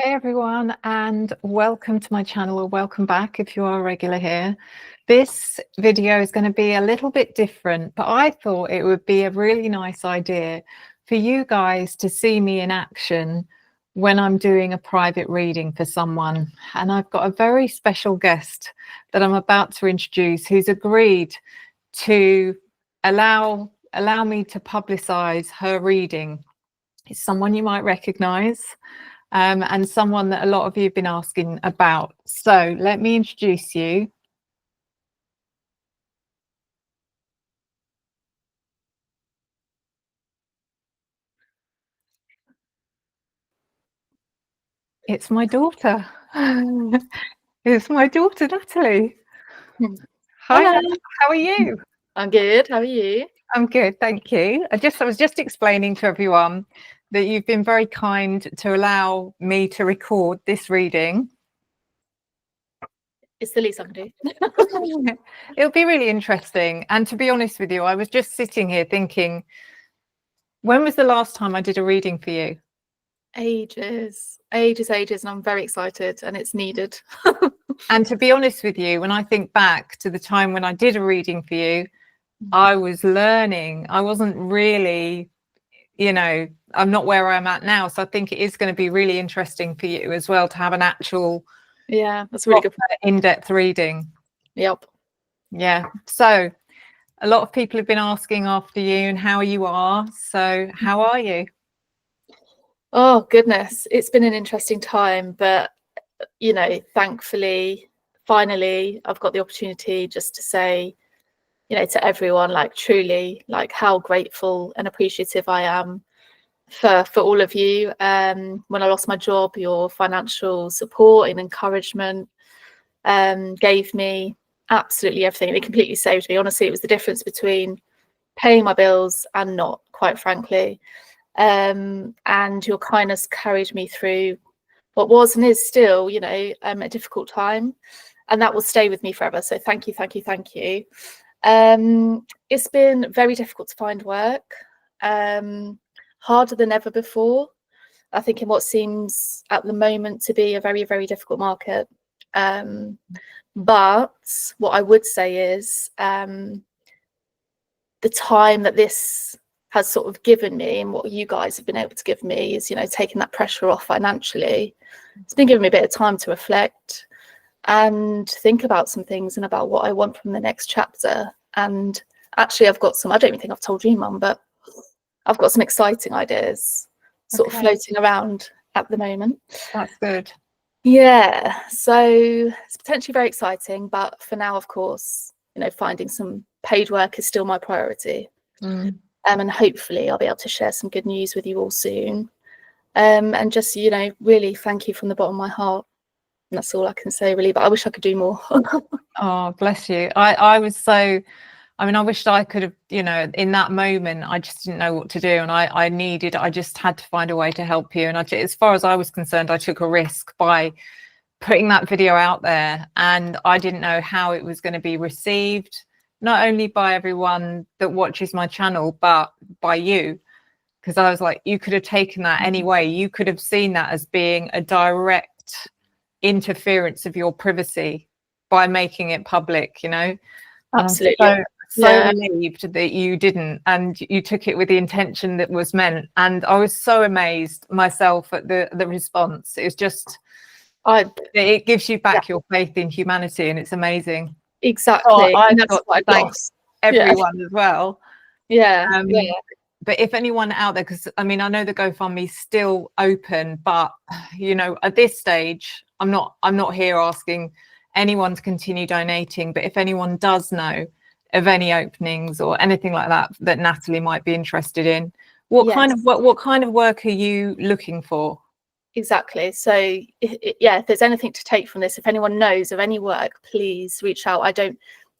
Hey everyone, and welcome to my channel, or welcome back if you are a regular here. This video is going to be a little bit different, but I thought it would be a really nice idea for you guys to see me in action when I'm doing a private reading for someone. And I've got a very special guest that I'm about to introduce who's agreed to allow me to publicize her reading. It's someone you might recognize. And someone that a lot of you have been asking about. So let me introduce you. It's my daughter. It's my daughter, Natalie. Hi, Hello. how are you? I'm good. How are you? I'm good, thank you. I was just explaining to everyone that you've been very kind to allow me to record this reading. It's the least I can do. It'll be really interesting. And to be honest with you, I was just sitting here thinking, when was the last time I did a reading for you? Ages, and I'm very excited, and it's needed. And to be honest with you, when I think back to the time when I did a reading for you, I was learning. I wasn't really, I'm not where I'm at now. So I think it is going to be really interesting for you as well to have an actual, that's really good, in-depth reading. Yep. Yeah. So a lot of people have been asking after you and how you are. So how are you? Oh goodness, it's been an interesting time, but thankfully, finally, I've got the opportunity just to say, to everyone, like truly, like how grateful and appreciative I am for all of you. When I lost my job, your financial support and encouragement gave me absolutely everything, and it completely saved me. Honestly, it was the difference between paying my bills and not, quite frankly. And your kindness carried me through what was and is still, a difficult time, and that will stay with me forever. So thank you. It's been very difficult to find work, harder than ever before, I think, in what seems at the moment to be a very, very difficult market. But what I would say is the time that this has sort of given me, and what you guys have been able to give me, is, taking that pressure off financially. It's been giving me a bit of time to reflect and think about some things and about what I want from the next chapter. And actually, I've got some, I don't even think I've told you, Mum, but I've got some exciting ideas sort of floating around at the moment. That's good. Yeah, so it's potentially very exciting, but for now, of course, finding some paid work is still my priority. And hopefully I'll be able to share some good news with you all soon. And just, really thank you from the bottom of my heart. And that's all I can say, really, but I wish I could do more. Oh, bless you. I wish I could have, in that moment, I just didn't know what to do. And I just had to find a way to help you. And as far as I was concerned, I took a risk by putting that video out there, and I didn't know how it was going to be received, not only by everyone that watches my channel, but by you. Because I was like, you could have taken that anyway. You could have seen that as being a direct interference of your privacy by making it public, Absolutely. So relieved that you didn't, and you took it with the intention that was meant. And I was so amazed myself at the response. It was just, it gives you back your faith in humanity, and it's amazing. Exactly. I've got to thank everyone as well. But if anyone out there, because I know the GoFundMe's still open, but at this stage, I'm not here asking anyone to continue donating. But if anyone does know of any openings or anything like that Natalie might be interested in, what kind of work are you looking for? Exactly. So if there's anything to take from this, if anyone knows of any work, please reach out.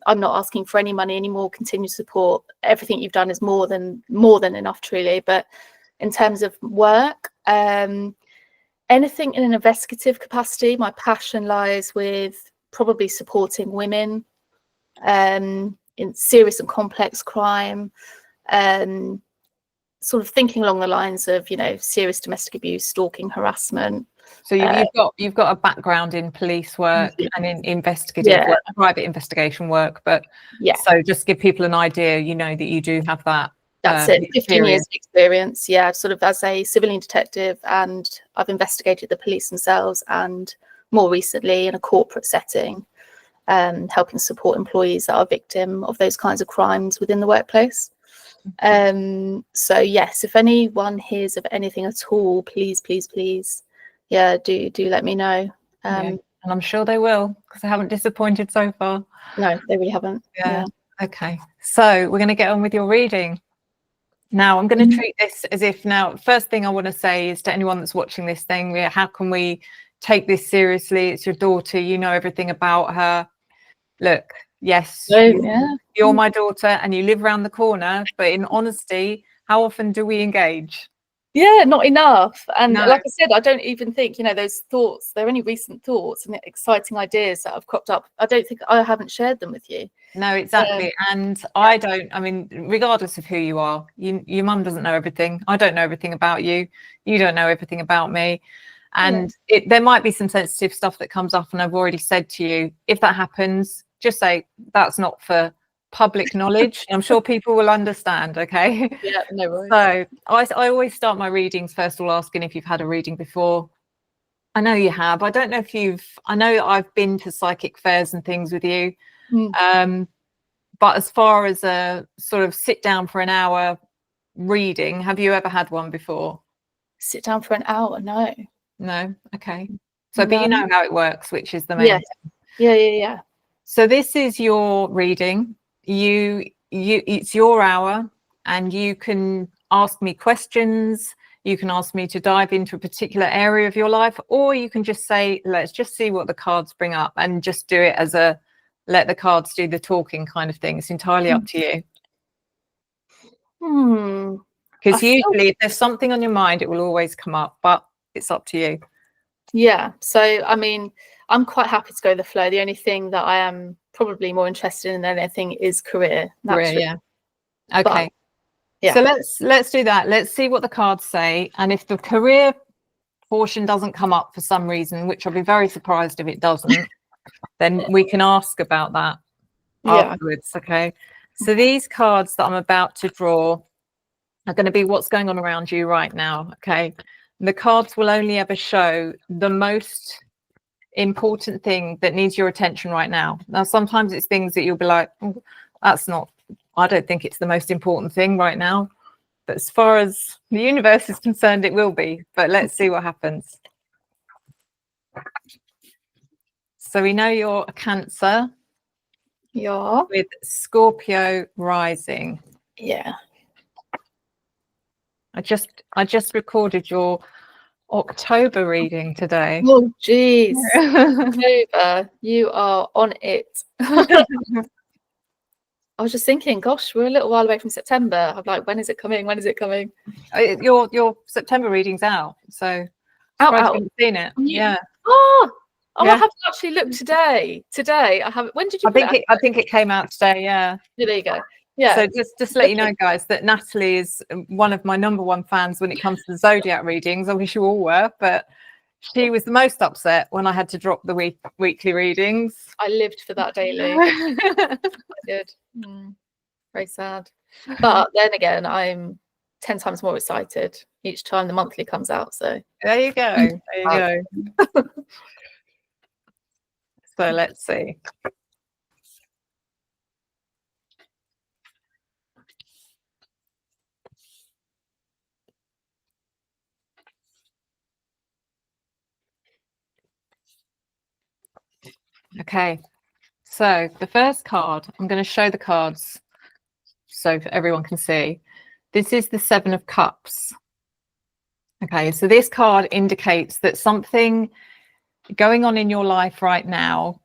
I'm not asking for any money anymore. Continued support. Everything you've done is more than enough, truly. But in terms of work, anything in an investigative capacity, my passion lies with probably supporting women in serious and complex crime, sort of thinking along the lines of, serious domestic abuse, stalking, harassment, So you've got a background in police work and in investigative work, private investigation work, but so just give people an idea, you know, that you do have that. That's it. 15 years of experience, sort of as a civilian detective, and I've investigated the police themselves, and more recently in a corporate setting, helping support employees that are victim of those kinds of crimes within the workplace. So yes, if anyone hears of anything at all, please do let me know. And I'm sure they will, because they haven't disappointed so far. No, they really haven't. Okay, so we're going to get on with your reading now. I'm going to treat this as if, now first thing I want to say is to anyone that's watching this thing, how can we take this seriously? It's your daughter, you know everything about her. Look, yes, you're my daughter and you live around the corner, but in honesty, how often do we engage? Not enough. And like I said, I don't even think, you know, those thoughts, they're only recent thoughts and exciting ideas that have cropped up. I don't think I haven't shared them with you. No, exactly. And I mean, regardless of who you are, your mum doesn't know everything. I don't know everything about you. You don't know everything about me. And there might be some sensitive stuff that comes up. And I've already said to you, if that happens, just say that's not for public knowledge. I'm sure people will understand. Okay. Yeah, no worries. So I always start my readings first of all asking if you've had a reading before. I know you have. I don't know if I know that I've been to psychic fairs and things with you. But as far as a sort of sit down for an hour reading, have you ever had one before? Sit down for an hour? No. Okay. So but you know how it works, which is the main thing. Yeah. So this is your reading. It's your hour, and you can ask me questions. You can ask me to dive into a particular area of your life, or you can just say, let's just see what the cards bring up, and just do it as a let the cards do the talking kind of thing. It's entirely up to you. Because usually if there's something on your mind, it will always come up, but it's up to you. Yeah. So, I mean, I'm quite happy to go with the flow. The only thing that I am probably more interested in than anything is career. Okay. But, so let's do that. Let's see what the cards say. And if the career portion doesn't come up for some reason, which I'll be very surprised if it doesn't, then we can ask about that afterwards. Okay. So these cards that I'm about to draw are going to be what's going on around you right now. Okay. The cards will only ever show the most important thing that needs your attention right now. Now, sometimes it's things that you'll be like, oh, I don't think it's the most important thing right now. But as far as the universe is concerned, it will be. But let's see what happens. So we know you're a Cancer. Yeah. With Scorpio rising. Yeah. I just recorded your October reading today. Oh, geez. October, you are on it. I was just thinking, gosh, we're a little while away from September. I'm like, when is it coming? When is it coming? Your September reading's out, so out. Haven't seen it. Yeah. I haven't actually looked today. I haven't. When did you? I think it came out today. Yeah. There you go. Yeah. So just to let you know, guys, that Natalie is one of my #1 fans when it comes to the zodiac readings. I wish you all were, but she was the most upset when I had to drop the weekly readings. I lived for that daily. I did. Very sad. But then again, I'm 10 times more excited each time the monthly comes out. So there you go. There you go. So let's see. Okay, so the first card, I'm going to show the cards so everyone can see. This is the 7 of Cups. Okay, so this card indicates that something going on in your life right now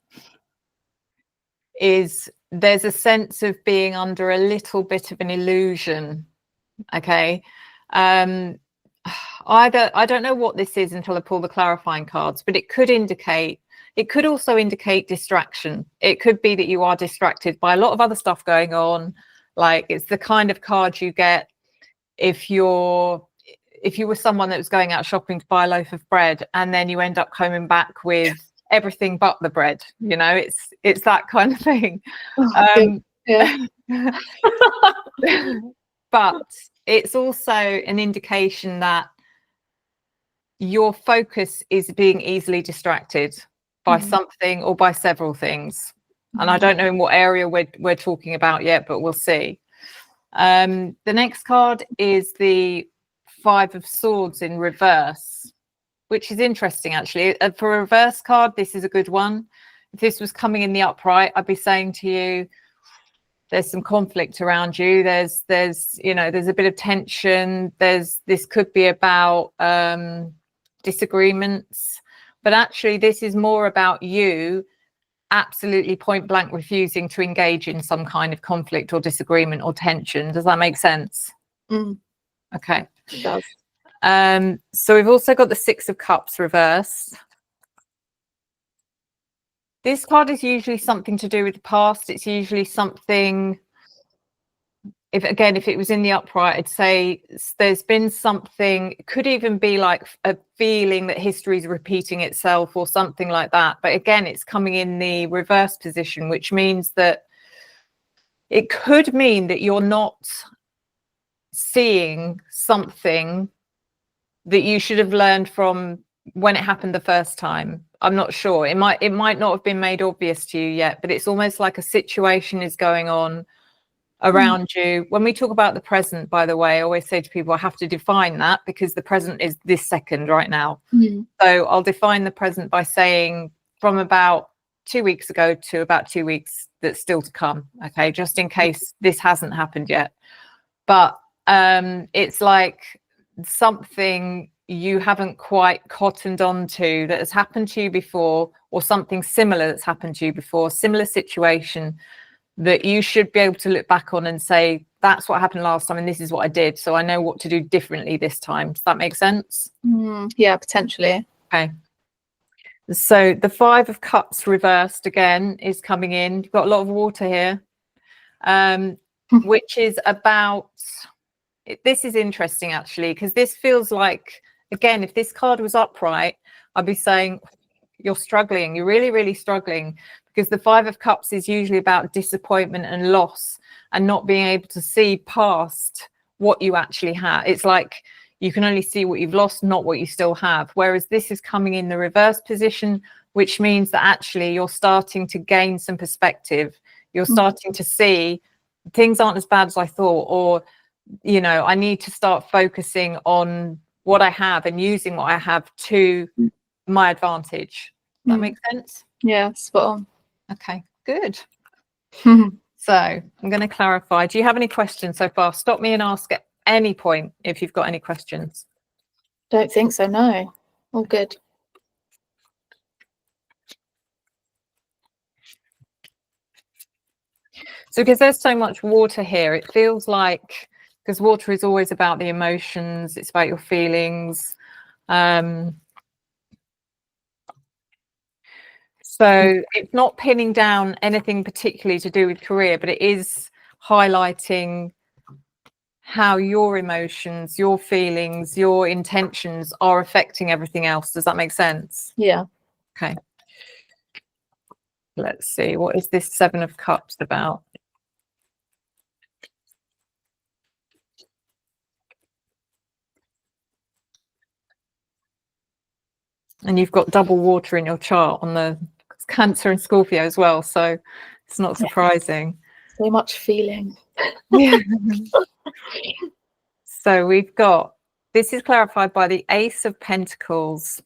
is there's a sense of being under a little bit of an illusion. Okay. I don't know what this is until I pull the clarifying cards, but it could also indicate distraction. It could be that you are distracted by a lot of other stuff going on. Like, it's the kind of card you get if you're if you were someone that was going out shopping to buy a loaf of bread and then you end up coming back with everything but the bread, you know, it's that kind of thing. Yeah. But it's also an indication that your focus is being easily distracted by something or by several things. And I don't know in what area we're talking about yet, but we'll see. The next card is the 5 of Swords in reverse, which is interesting, actually. For a reverse card, this is a good one. If this was coming in the upright, I'd be saying to you, there's some conflict around you. There's you know, there's a bit of tension. This could be about disagreements, but actually this is more about you absolutely point blank refusing to engage in some kind of conflict or disagreement or tension. Does that make sense? Okay. It does. So we've also got the 6 of Cups reversed. This card is usually something to do with the past. It's usually something, if it was in the upright, I'd say there's been something, it could even be like a feeling that history is repeating itself or something like that. But again, it's coming in the reverse position, which means that it could mean that you're not seeing something that you should have learned from when it happened the first time. I'm not sure. It might not have been made obvious to you yet, but it's almost like a situation is going on around you. When we talk about the present, by the way, I always say to people, I have to define that because the present is this second right now. So I'll define the present by saying from about 2 weeks ago to about 2 weeks that's still to come. Okay, just in case this hasn't happened yet. But it's like something you haven't quite cottoned on to that has happened to you before, or something similar that's happened to you before, similar situation that you should be able to look back on and say, that's what happened last time and this is what I did, so I know what to do differently this time. Does that make sense? Yeah, potentially. Okay. So the 5 of Cups reversed again is coming in. You've got a lot of water here, which is about, this is interesting actually, because this feels like, again, if this card was upright, I'd be saying you're struggling, you're really, really struggling, because the 5 of Cups is usually about disappointment and loss and not being able to see past what you actually have. It's like you can only see what you've lost, not what you still have. Whereas this is coming in the reverse position, which means that actually you're starting to gain some perspective. You're starting to see things aren't as bad as I thought, or, you know, I need to start focusing on what I have and using what I have to my advantage. That makes sense? Yeah, spot on. Okay, good. So I'm going to clarify. Do you have any questions so far? Stop me and ask at any point if you've got any questions. Don't think so, no. All good. So because there's so much water here, it feels like, because water is always about the emotions, it's about your feelings. So it's not pinning down anything particularly to do with career, but it is highlighting how your emotions, your feelings, your intentions are affecting everything else. Does that make sense? Yeah. Okay. Let's see. What is this 7 of Cups about? And you've got double water in your chart on the Cancer and Scorpio as well, so it's not surprising. So much feeling. Yeah. So we've got, this is clarified by the Ace of Pentacles.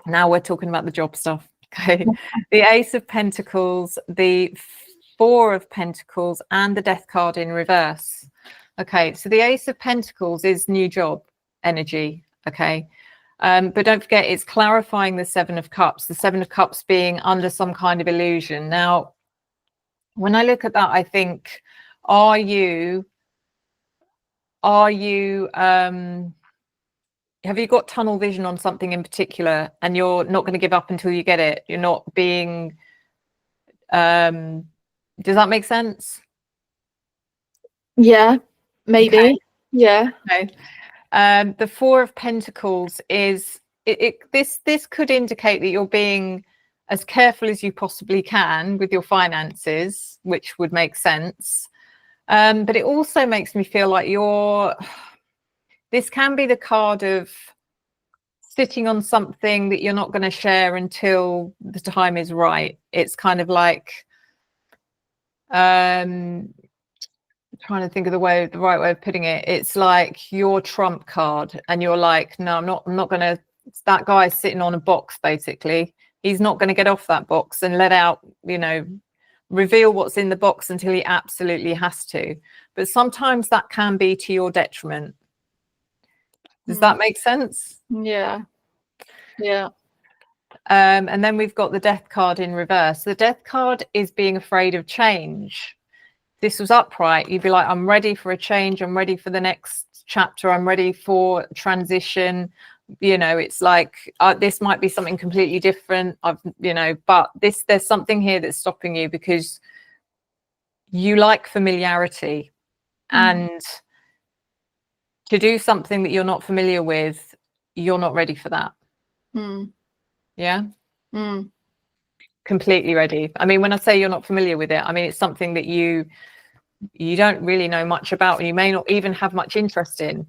Now we're talking about the job stuff. Okay. The Ace of Pentacles, the 4 of Pentacles, and the Death card in reverse. Okay, so the Ace of Pentacles is new job energy. Okay. But don't forget, it's clarifying the 7 of Cups, the 7 of Cups being under some kind of illusion. Now, when I look at that, I think, have you got tunnel vision on something in particular and you're not going to give up until you get it? You're not being, does that make sense? Yeah, maybe. Okay. Yeah. Okay. The Four of Pentacles is this could indicate that you're being as careful as you possibly can with your finances, which would make sense. But it also makes me feel like this can be the card of sitting on something that you're not going to share until the time is right. It's kind of like trying to think of the right way of putting it. It's like your trump card, and you're like, no, I'm not gonna. That guy's sitting on a box, basically. He's not going to get off that box and let out, reveal what's in the box until he absolutely has to. But sometimes that can be to your detriment. Does that make sense? Yeah. And then we've got the Death card in reverse. The Death card is being afraid of change. This was upright, you'd be like, I'm ready for a change, I'm ready for the next chapter, I'm ready for transition. It's like this might be something completely different. But there's something here that's stopping you because you like familiarity, and to do something that you're not familiar with, you're not ready for that. Yeah. Completely ready. I mean, when I say you're not familiar with it, I mean it's something that you don't really know much about, and you may not even have much interest in.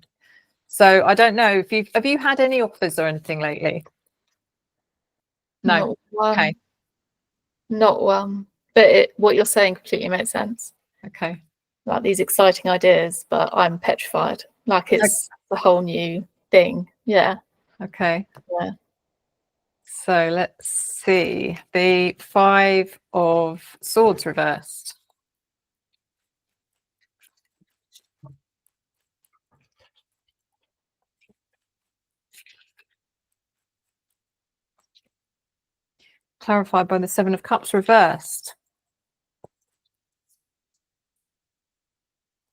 So I don't know if have you had any offers or anything lately? No. Not one. Okay. Not one. But what you're saying completely makes sense. Okay. Like these exciting ideas, but I'm petrified. Like it's a whole new thing. Yeah. Okay. Yeah. So let's see. The Five of Swords reversed. Clarified by the Seven of Cups reversed.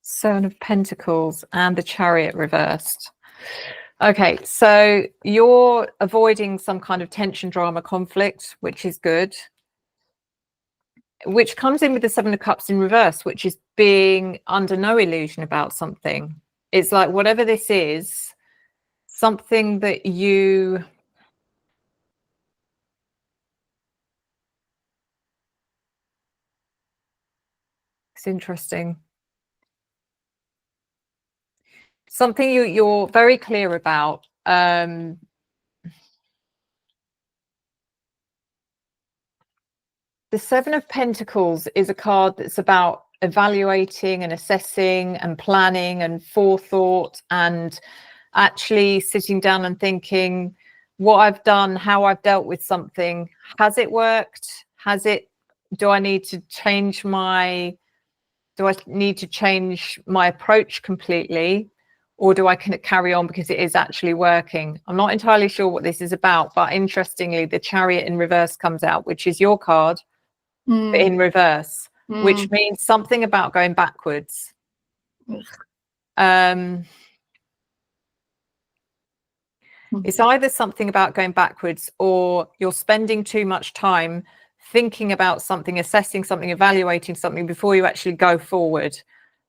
Seven of Pentacles and the Chariot reversed. Okay, so you're avoiding some kind of tension, drama, conflict, which is good. Which comes in with the Seven of Cups in reverse, which is being under no illusion about something. It's like whatever this is, something that you... It's interesting. Something you're very clear about. The Seven of Pentacles is a card that's about evaluating and assessing and planning and forethought, and actually sitting down and thinking what I've done, how I've dealt with something. Has it worked? Do I need to change my approach completely, or do I carry on because it is actually working? I'm not entirely sure what this is about, but interestingly, the Chariot in reverse comes out, which is your card, but in reverse, which means something about going backwards. It's either something about going backwards, or you're spending too much time thinking about something, assessing something, evaluating something before you actually go forward.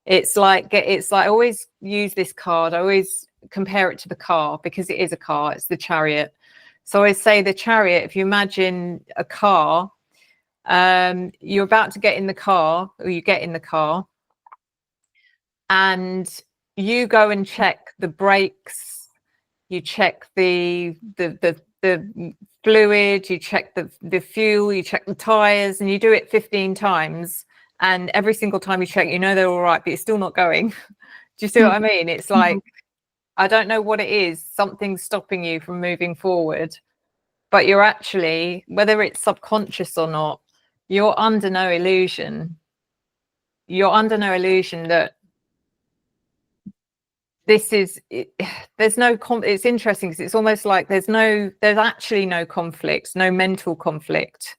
It's like I always use this card, I always compare it to the car, because it is a car, it's the Chariot. So I say the Chariot, if you imagine a car, you're about to get in the car, or you get in the car, and you go and check the brakes, you check the fluid, you check the fuel, you check the tires, and you do it 15 times. And every single time you check, they're all right, but you're still not going. Do you see what I mean? It's like, I don't know what it is. Something's stopping you from moving forward, but you're actually, whether it's subconscious or not, you're under no illusion. You're under no illusion that this is there's no it's interesting, because it's almost like there's actually no conflict, no mental conflict,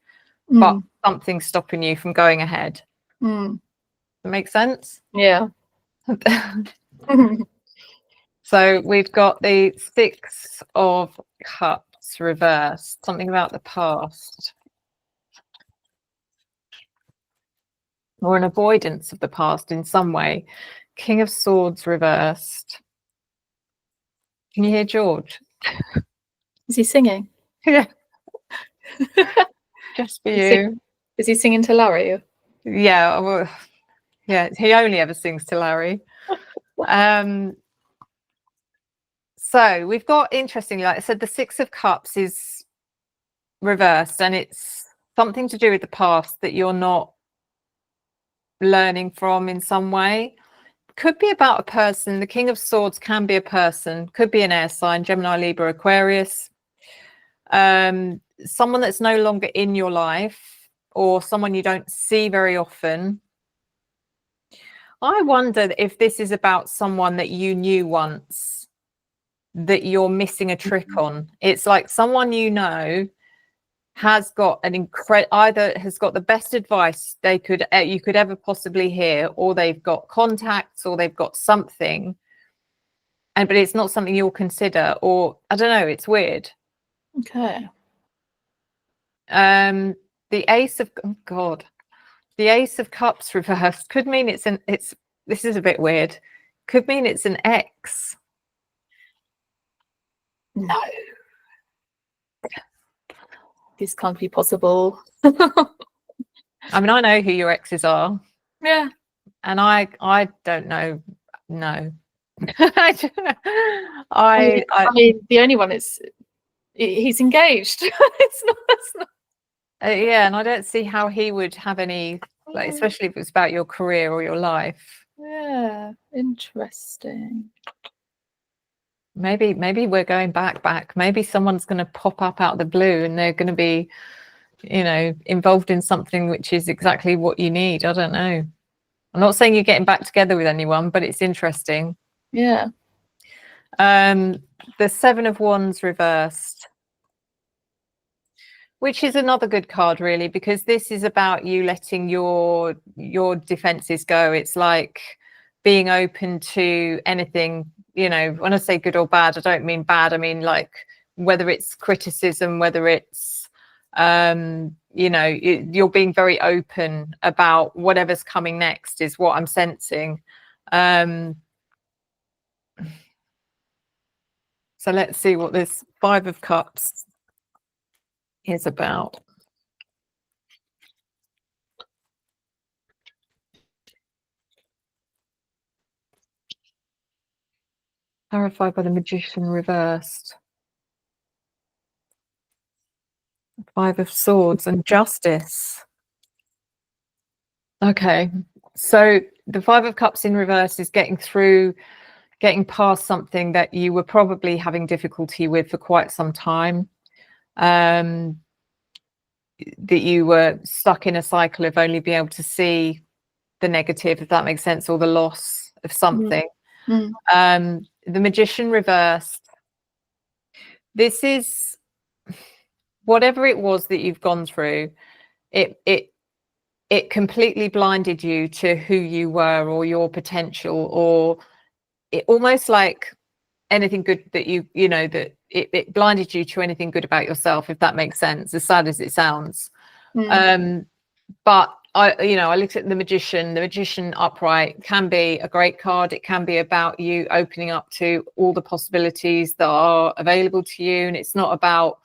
but something's stopping you from going ahead. That makes sense? Yeah. So we've got the Six of Cups reversed, something about the past, or an avoidance of the past in some way. King of Swords reversed. Can you hear George? Is he singing? Yeah. Just for you. Is he singing to Larry? Yeah, well, yeah, he only ever sings to Larry. So we've got, interestingly, like I said, the Six of Cups is reversed, and it's something to do with the past that you're not learning from in some way. Could be about a person. The King of Swords can be a person, could be an air sign, Gemini, Libra, Aquarius. Someone that's no longer in your life, or someone you don't see very often. I wonder if this is about someone that you knew once that you're missing a trick on. It's like someone you know has got an either has got the best advice they could you could ever possibly hear, or they've got contacts, or they've got something, but it's not something you'll consider, or I don't know, it's weird. Okay. The Ace of the Ace of Cups reversed could mean this is a bit weird. Could mean it's an ex. No. This can't be possible. I mean, I know who your exes are. Yeah. And I don't know. No. I mean, the only one is he's engaged. It's not. Yeah, and I don't see how he would have any, like, especially if it's about your career or your life. Yeah, interesting. Maybe we're going back. Maybe someone's going to pop up out of the blue, and they're going to be, involved in something which is exactly what you need. I don't know. I'm not saying you're getting back together with anyone, but it's interesting. Yeah. The Seven of Wands reversed, which is another good card, really, because this is about you letting your defenses go. It's like being open to anything. When I say good or bad, I don't mean bad. I mean, like, whether it's criticism, whether it's you're being very open about whatever's coming next, is what I'm sensing. So let's see what this Five of Cups is about. Clarified by the Magician reversed. Five of Swords and Justice. Okay, so the Five of Cups in reverse is getting past something that you were probably having difficulty with for quite some time. That you were stuck in a cycle of only being able to see the negative, if that makes sense, or the loss of something. The Magician reversed. This is whatever it was that you've gone through. It completely blinded you to who you were or your potential, or it almost like anything good that that it blinded you to anything good about yourself, if that makes sense, as sad as it sounds. But I looked at the Magician upright can be a great card. It can be about you opening up to all the possibilities that are available to you, and it's not about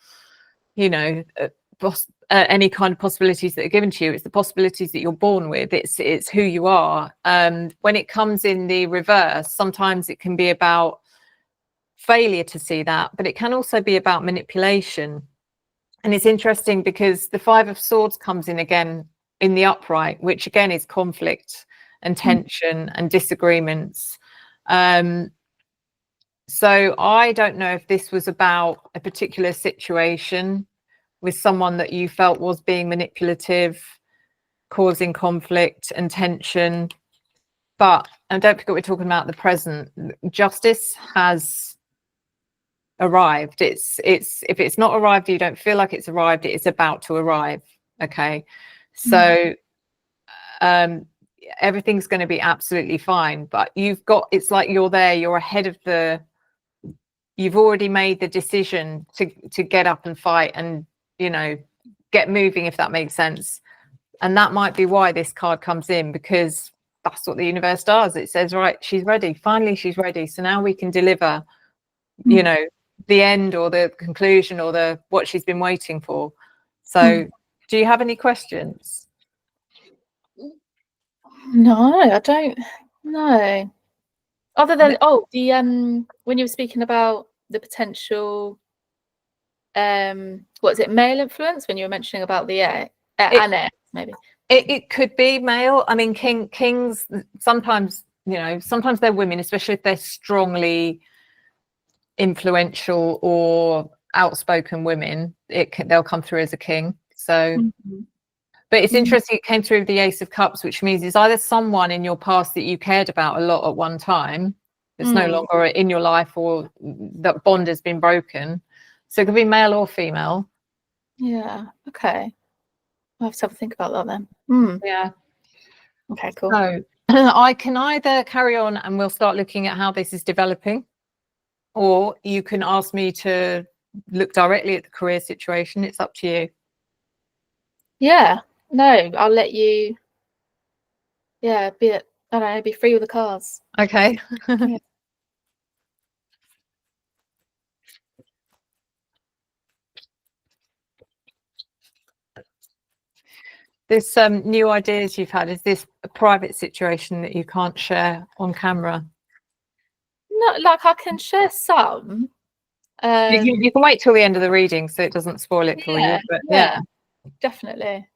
any kind of possibilities that are given to you. It's the possibilities that you're born with. It's who you are. When it comes in the reverse, sometimes it can be about failure to see that, but it can also be about manipulation. And it's interesting because the Five of Swords comes in again in the upright, which again is conflict and tension and disagreements. So I don't know if this was about a particular situation with someone that you felt was being manipulative, causing conflict and tension. And don't forget, we're talking about the present. Justice has arrived. If it's not arrived, you don't feel like it's arrived, it is about to arrive. Okay, so everything's going to be absolutely fine, but it's like you're there, you're ahead of you've already made the decision to get up and fight and get moving, if that makes sense. And that might be why this card comes in, because that's what the universe does. It says, right, she's ready, finally she's ready, so now we can deliver you know, the end or the conclusion or the what she's been waiting for. So do you have any questions? No, I don't know. Other than the when you were speaking about the potential what is it, male influence, when you were mentioning about the maybe it could be male. I mean, kings sometimes, you know, sometimes they're women, especially if they're strongly influential or outspoken women. They'll come through as a king. So but it's interesting, it came through the Ace of Cups, which means it's either someone in your past that you cared about a lot at one time that's no longer in your life, or that bond has been broken. So it could be male or female. Yeah, okay, I'll have to have a think about that then. Yeah. Okay, cool. So I can either carry on and we'll start looking at how this is developing, or you can ask me to look directly at the career situation. It's up to you. Yeah, no, I'll let you, yeah, I don't know, be free with the cards. Okay. Yeah. This new ideas you've had, is this a private situation that you can't share on camera? No, like I can share some. You can wait till the end of the reading so it doesn't spoil it for you. But yeah, definitely.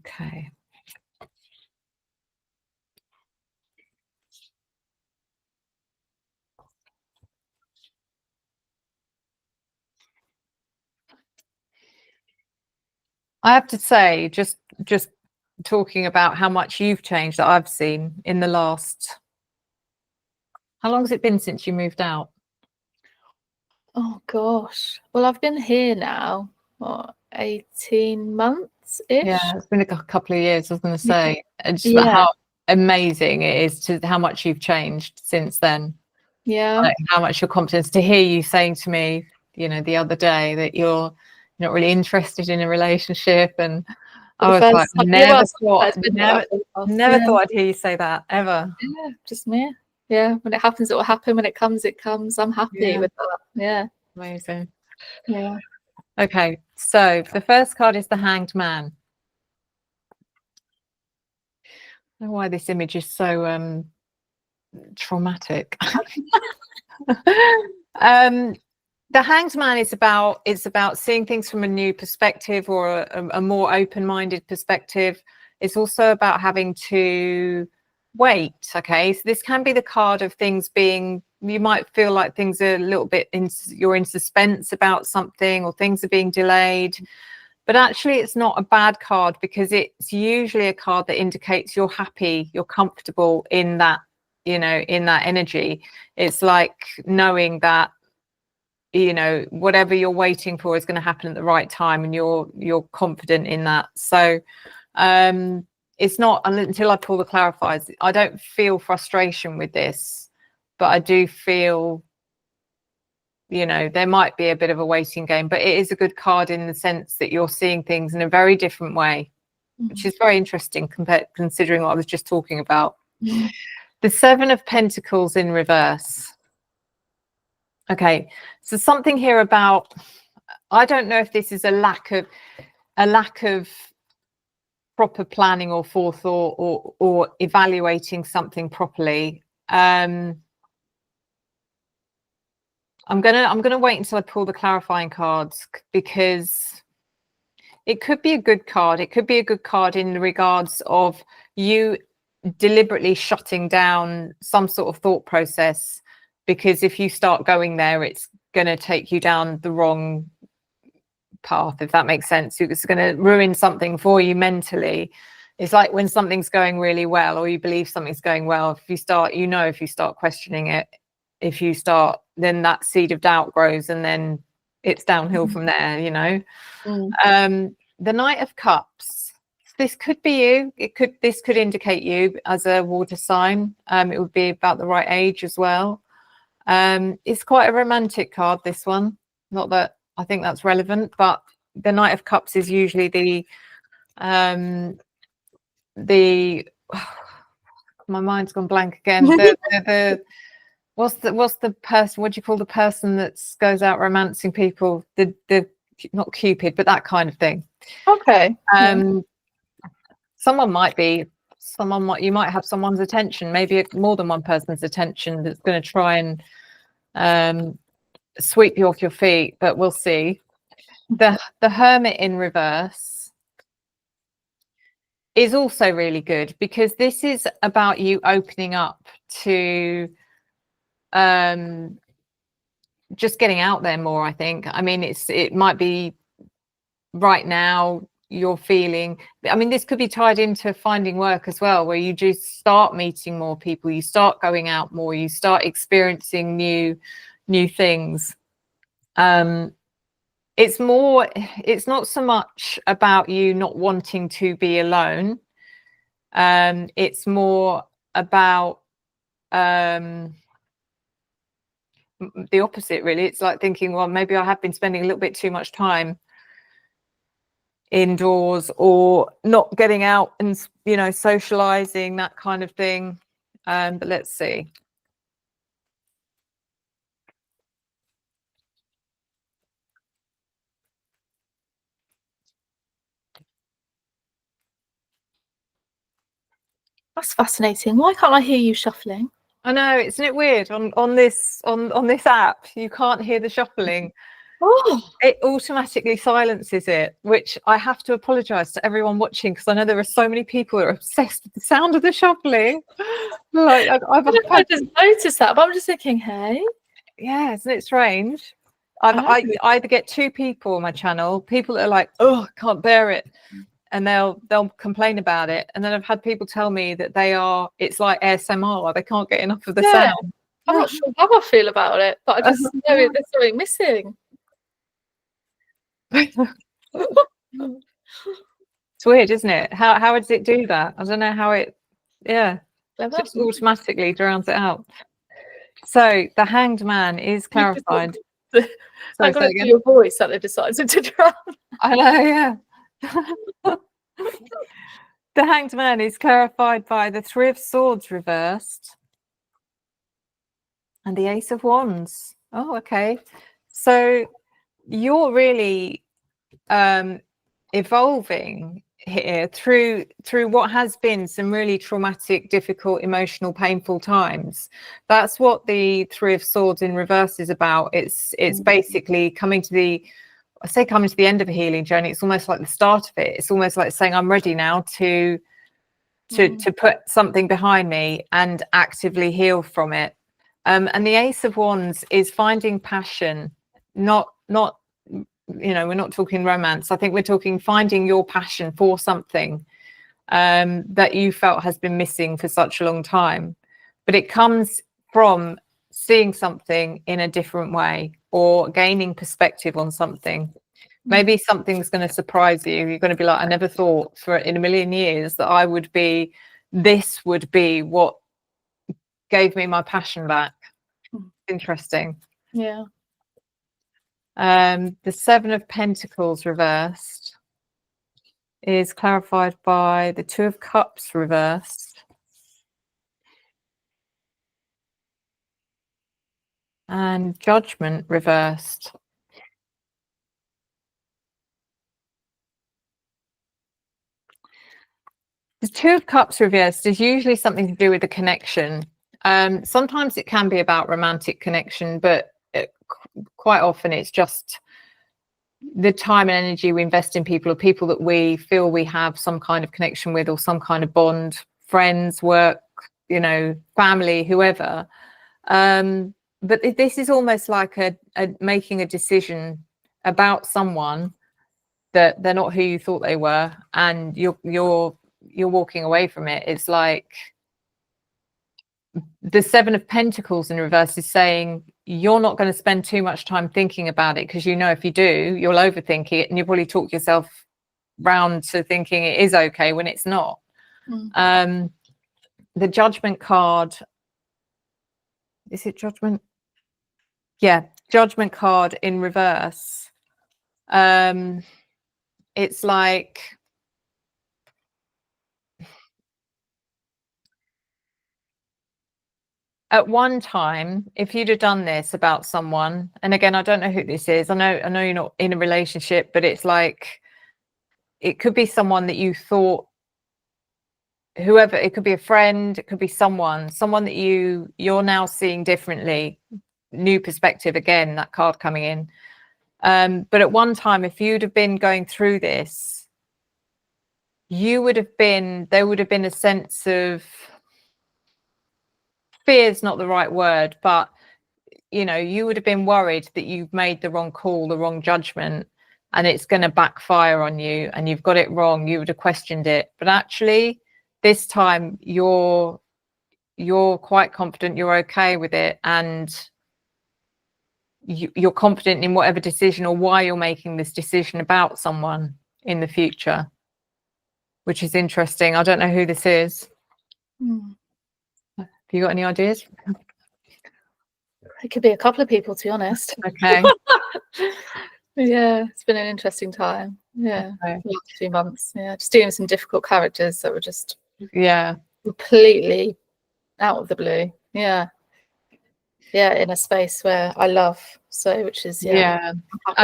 okay. I have to say, just talking about how much you've changed that I've seen in the last, how long has it been since you moved out? Oh gosh, well, I've been here now, what, 18 months ish? Yeah, it's been a couple of years, I was going to say. And just Yeah. how amazing it is to how much you've changed since then. Yeah. Like how much your confidence, to hear you saying to me, you know, the other day that you're not really interested in a relationship, and I was like, never thought I'd hear you say that ever. Yeah, just me. Yeah, when it happens, it will happen. When it comes, it comes. I'm happy with that. Yeah. Amazing. Yeah. Okay, so the first card is the Hanged Man. I don't know why this image is so traumatic. The Hanged Man is about seeing things from a new perspective, or a more open-minded perspective. It's also about having to wait. Okay, so this can be the card of things being, you might feel like things are a little bit you're in suspense about something, or things are being delayed, but actually it's not a bad card, because it's usually a card that indicates you're happy, you're comfortable in that, you know, in that energy. It's like knowing that, you know, whatever you're waiting for is going to happen at the right time, and you're confident in that. So it's not until I pull the clarifiers. I don't feel frustration with this, but I do feel, you know, there might be a bit of a waiting game, but it is a good card in the sense that you're seeing things in a very different way, which is very interesting considering what I was just talking about. The Seven of Pentacles in reverse. Okay, so something here about, I don't know if this is a lack of proper planning or forethought, or evaluating something properly. I'm gonna wait until I pull the clarifying cards, because it could be a good card. It could be a good card in regards of you deliberately shutting down some sort of thought process, because if you start going there, it's going to take you down the wrong path, if that makes sense. It's going to ruin something for you mentally. It's like when something's going really well, or you believe something's going well, if you start, you know, if you start questioning it, if you start, then that seed of doubt grows, and then it's downhill from there, you know. The Knight of Cups. this could be you. This could indicate you as a water sign. It would be about the right age as well. It's quite a romantic card, this one. Not that I think that's relevant, but the Knight of Cups is usually the my mind's gone blank again. What's the person? What do you call the person that goes out romancing people? The not Cupid, but that kind of thing. Okay. Someone you might have someone's attention, maybe more than one person's attention, that's going to try and sweep you off your feet, but we'll see. The Hermit in reverse is also really good, because this is about you opening up to just getting out there more, I think. I mean, it might be right now you're feeling, I mean, this could be tied into finding work as well, where you just start meeting more people, you start going out more, you start experiencing new things. It's not so much about you not wanting to be alone. It's more about the opposite, really. It's like thinking, well, maybe I have been spending a little bit too much time indoors, or not getting out and, you know, socializing, that kind of thing. But let's see. That's fascinating. Why can't I hear you shuffling? I know, isn't it weird? On this app, you can't hear the shuffling. Oh, It automatically silences it, which I have to apologize to everyone watching, because I know there are so many people that are obsessed with the sound of the shuffling. Like I just noticed that, but I'm just thinking, hey, yeah, isn't it strange? I either get two people on my channel, people that are like, oh, I can't bear it, and they'll complain about it, and then I've had people tell me that it's like ASMR, they can't get enough of the sound. I'm not sure how I feel about it, but I just know there's something missing. It's weird, isn't it? How does it do that? I don't know how it, just automatically drowns it out. So the Hanged Man is clarified. I'm going to do your voice that they decided to drown. I know, yeah. The Hanged Man is clarified by the Three of Swords reversed and the Ace of Wands. Oh, okay. So you're really evolving here through what has been some really traumatic, difficult, emotional, painful times. That's what the Three of Swords in reverse is about. It's basically coming to the end of a healing journey. It's almost like the start of it. It's almost like saying, I'm ready now to put something behind me and actively heal from it. And the Ace of Wands is finding passion, not you know, we're not talking romance. I think we're talking finding your passion for something that you felt has been missing for such a long time. But it comes from seeing something in a different way, or gaining perspective on something. Maybe something's going to surprise you. You're going to be like, I never thought in a million years that this would be what gave me my passion back. Interesting. Yeah. The Seven of Pentacles reversed is clarified by the Two of Cups reversed and Judgment reversed. The Two of Cups reversed is usually something to do with the connection. Sometimes it can be about romantic connection, but quite often it's just the time and energy we invest in people, or people that we feel we have some kind of connection with, or some kind of bond, friends, work, you know, family, whoever. But this is almost like a making a decision about someone that they're not who you thought they were, and you're walking away from it. It's like the Seven of Pentacles in reverse is saying you're not going to spend too much time thinking about it, because you know if you do, you'll overthink it and you'll probably talk yourself round to thinking it is okay when it's not. The Judgment card, is it Judgment? Yeah, Judgment card in reverse. It's like, at one time, if you'd have done this about someone, and again, I don't know who this is. I know you're not in a relationship, but it's like, it could be someone that you thought, whoever, it could be a friend, it could be someone that you're now seeing differently, new perspective, again, that card coming in. But at one time, if you'd have been going through this, there would have been a sense of, fear is not the right word, but you would have been worried that you've made the wrong call, the wrong judgment, and it's going to backfire on you, and you've got it wrong. You would have questioned it, but actually this time you're quite confident, you're okay with it, and you're confident in whatever decision or why you're making this decision about someone in the future, which is interesting. I don't know who this is. Have you got any ideas? It could be a couple of people, to be honest. Okay. Yeah, it's been an interesting time. Yeah, Okay. the last 2 months. Yeah, just doing some difficult characters that were just completely out of the blue. Yeah, in a space where I love. So, which is I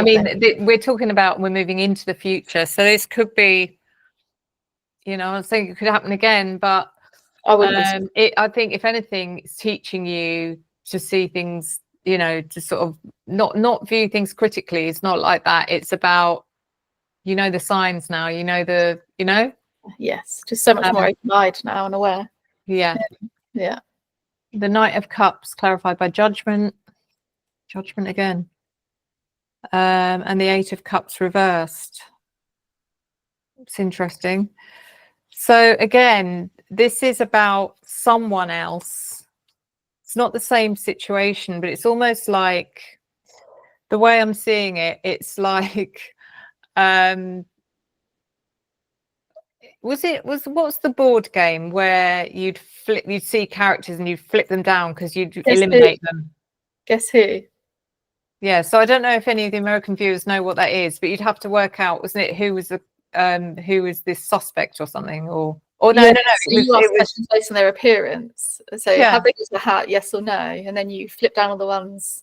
mean, we're talking about, we're moving into the future, so this could be, I was thinking it could happen again, but I wouldn't. I think if anything, it's teaching you to see things, to sort of not view things critically. It's not like that. It's about, the signs now, Yes, just so much more open-eyed now and aware. Yeah. The Knight of Cups clarified by Judgment again, and the Eight of Cups reversed. It's interesting. So again, this is about someone else. It's not the same situation, but it's almost like, the way I'm seeing it, it's like, what's the board game where you'd see characters and you'd flip them down because you'd eliminate them? Guess who? Yeah, so I don't know if any of the American viewers know what that is, but you'd have to work out, wasn't it, who was this suspect or something, or no. So you ask questions based on their appearance. So have they got a hat, yes or no, and then you flip down all the ones.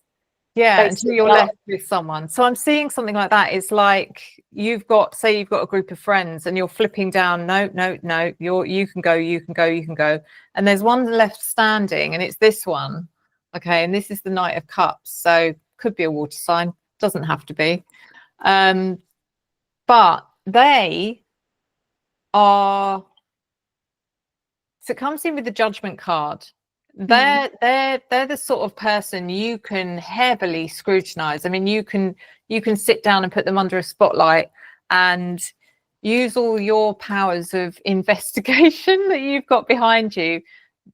Yeah, until you're left with someone. So I'm seeing something like that. It's like you've got a group of friends and you're flipping down, no, you can go, and there's one left standing, and it's this one. Okay, and this is the Knight of Cups, so could be a water sign, doesn't have to be, but they are, so it comes in with the Judgment card. They're the sort of person you can heavily scrutinize. I mean, you can sit down and put them under a spotlight and use all your powers of investigation that you've got behind you.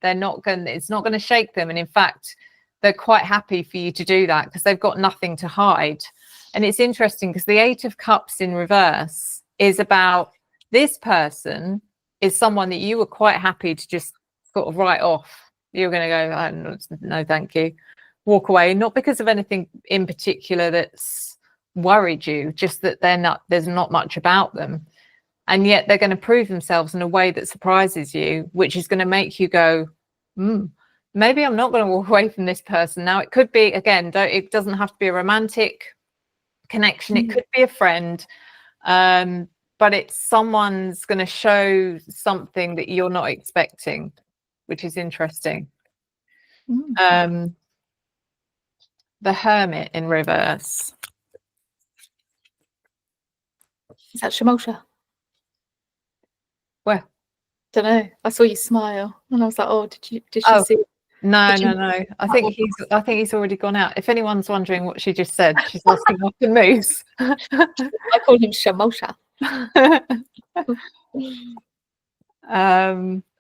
It's not going to shake them, and in fact they're quite happy for you to do that because they've got nothing to hide. And it's interesting because the Eight of Cups in reverse is about, this person is someone that you were quite happy to just sort of write off. You're going to go, no, thank you, walk away, not because of anything in particular that's worried you, just that there's not much about them, and yet they're going to prove themselves in a way that surprises you, which is going to make you go, maybe I'm not going to walk away from this person. Now, it could be, again, it doesn't have to be a romantic connection, it could be a friend, but it's someone's going to show something that you're not expecting, which is interesting. The Hermit in reverse. Is that Shamosha? Well, don't know. I saw you smile, and I was like, "Oh, did she see?" No. I think he's already gone out. If anyone's wondering what she just said, she's asking after Moose. I call him Shamosha.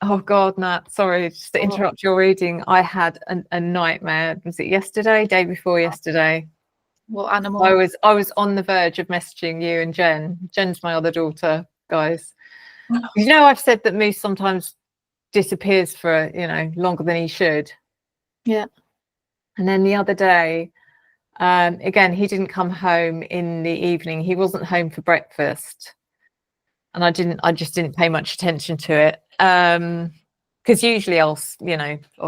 Oh God, Nat, sorry, just to interrupt your reading. I had a nightmare. Was it yesterday? Day before yesterday? What animal? I was on the verge of messaging you and Jen. Jen's my other daughter, guys. You know, I've said that Moose sometimes disappears for, you know, longer than he should. Yeah. And then the other day, again, he didn't come home in the evening. He wasn't home for breakfast. And I just didn't pay much attention to it. Because usually I'll